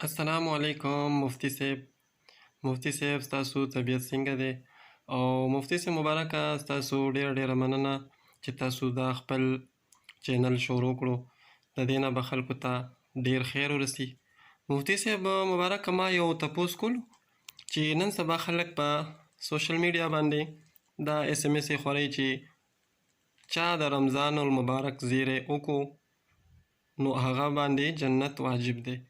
السلام علیکم مفتی صاحب ستاسو طبیعت څنګه دی؟ او مفتی صاحب مبارکه ستاسو ډیره مننه چې تاسو دا خپل چینل شروع کړو. د دې نه به خلکو ته ډیر خیر ورسي. مفتی صاحب مبارکه ما یو تپوس کولو چې نن سبا خلک په سوشل میډیا باندې دا SMS خوري چې چا د رمضان المبارک زیری وکړو نو هغه باندې جنت واجب دی.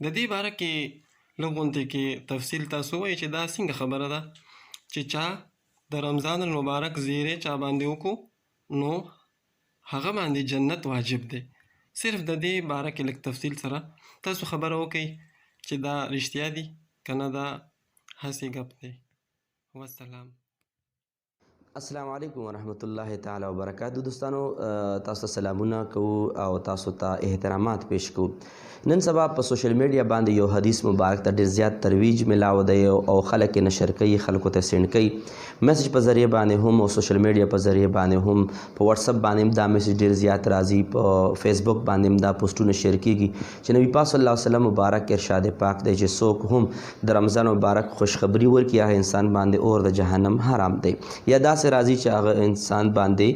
د دې باره کې لږ غونډې کې تفصیل تاسو وایي چې دا څنګه خبره ده چې چا د رمضان المبارک زیری چا باندې وکړو نو هغه باندې جنت واجب دی. صرف د دې باره کې لږ تفصیل سره تاسو خبره وکړئ چې دا رښتیا دي که نه دا هسې ګپ دی. والسلام. السلام علیکم ورحمت الله تعالی وبرکاتو. دوستانو تاسو ته سلامونه کوو او تاسو ته احترامات پیش کوو. نن سبا په سوشل میډیا باندې یو حدیث مبارک ته ډېر زیات ترویج ملاو دی او خلک یې نشر کوي، خلکو ته سینډ کوي. میسج په ذریعه باندې هم او سوشل میډیا په ذریعه باندې هم، په واتساپ باندې هم دا میسج ډېر زیات راځي، په فیسبوک باندې هم دا پوسټونه شیر کیږي چې نبی پاک صلی الله علیه وسلم مبارک ارشاد پاک دی چې څوک هم د رمضان مبارک خوشخبری ورکړي هغه انسان باندې اور د جهنم حرام دی، یا داسې راځي چې هغه انسان باندې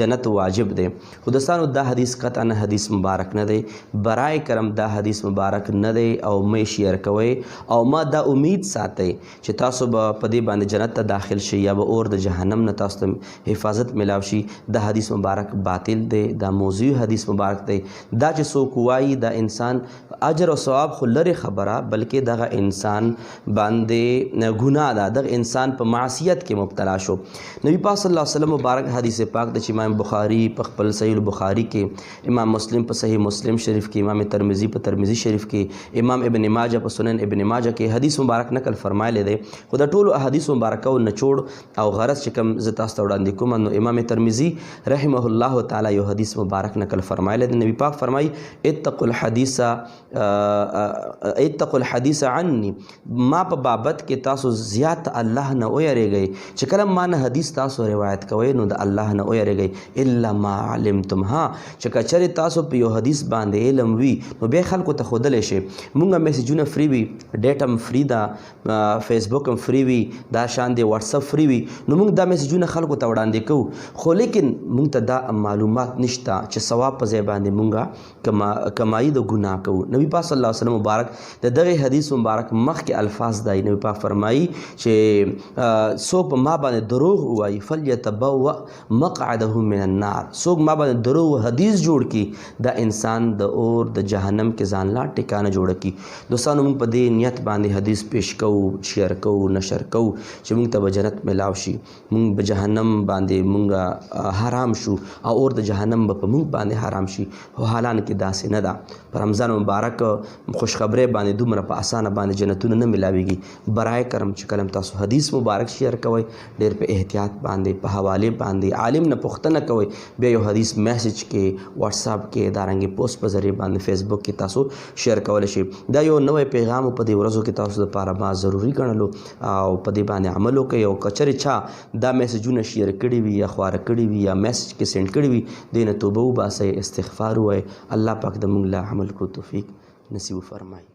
جنت واجب دی. خو دوستانو دا حدیث قطعا حدیث مبارک نه دی. برای کرم دا حدیث مبارک نه دی او مې شیر کوئ او ما دا امید ساتئ چې تاسو به په دې باندې جنت ته داخل شئ یا به اور د جهنم نه تاسو ته حفاظت ملاو شي. دا حدیث مبارک باطل دی، دا موضوع حدیث مبارک دی. دا چې څوک وایي دا انسان اجر او ثواب خو لرې خبره، بلکې دغه انسان باندې ګناه ده، دغه انسان په معصیت کې مبتلا شو. نبی پاک صلی الله علیه وسلم مبارک حدیث پاک د چې امام بخاری په خپل صحیح البخاری کې، امام مسلم په صحیح مسلم شریف کې، امام ترمذی په ترمذی شریف کې، امام ابن ماجه په سنن ابن ماجه کې حدیث مبارک نقل فرمایلی دی. خو د ټولو احادیث مبارکه او نچوړ او غرض چې کوم زه تاسو ته وړاندې کوم، نو امام ترمذی رحمه الله تعالی یو حدیث مبارک نقل فرمایلی دی. نبی پاک فرمایي اتقوا الحدیث عني، ما په بابت کې تاسو زیات الله نه ویریږئ چې کله ما نه حدیث تاسو روایت کوئ نو د الله نه ویریږئ الا ما علمتم. ها چې کچرې تاسو په یو حدیث باندې علم وي نو بیا خلکو ته ښودلی شي. مونږ میسیجونه فری وي، ډیټا هم فری ده، فیسبوک هم فری وي، دا شان دی واتساپ فری وي، نو مونږ دا میسیجونه خلکو ته وړاندې کوو. خو لیکن مونږ ته دا معلومات نشته چې ثواب په ځای باندې مونږ کمایي د ګناه کوو. نبی پاک صلی الله علیه وسلم مبارک د دغه حدیث مبارک مخکې الفاظ دی. نبی پاک فرمایي چې څوک په ما باندې دروغ ووایي فلیتبوأ مقعده من النار، څوک ما باندې دروغ حدیث جوړ کی دا انسان د اور د جهنم کې ځان لا ټکانه جوړه کی. دوستانو موږ په دې نیت باندې حدیث پیش کوو، شیر کوو، نشر کوو چې موږ ته به جنت ملاو شي، موږ به جهنم باندې موږ حرام شو او اور د جهنم به په موږ باندې حرام شي. خو حالان کې داسې نه ده. په رمضان مبارک خوشخبری باندې دومره په اسانه باندې جنتونه نه ملاویږي. برای کرم چې کلم تاسو حدیث مبارک شیر کوئ ډېر په احتیاط باندې، په حوالې باندې عالم نه پوښتنه کوئ، بیا یو حدیث میسج کې، واتساپ کې، دارنګې پوسټ په ذریعه باندې فیسبوک کې تاسو شیر کولی شئ. دا یو نوی پیغام په دې ورځو کې تاسو لپاره ما ضروري ګڼلو او په دې باندې عمل وکړئ. او که چېرې چا دا میسجونه شیر کړي وي یا خواره کړي وي یا میسج کې سینډ کړي وي، دې نه توبه وباسئ، استغفار ووایئ. الله پاک د موږ له عمل کو توفیق نصیب فرمایي.